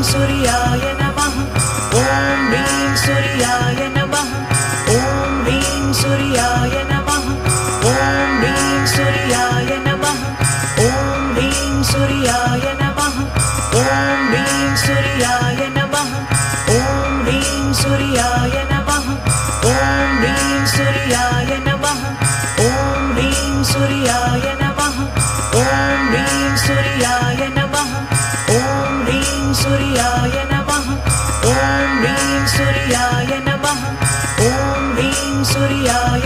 सूर्याय नमः ॐ ह्रीं सूर्याय नमः ॐ ह्रीं सूर्याय नमः ॐ ह्रीं सूर्याय नमः ॐ ह्रीं सूर्याय नमः ॐ ह्रीं सूर्याय नमः ॐ ह्रीं सूर्याय नमः ॐ ह्रीं सूर्याय नमः ॐ ह्रीं सूर्याय नमः ॐ ह्रीं सूर्याय नमः ॐ ह्रीं सूर्याय नमः ॐ ह्रीं सूर्याय नमः ॐ ह्रीं सूर्याय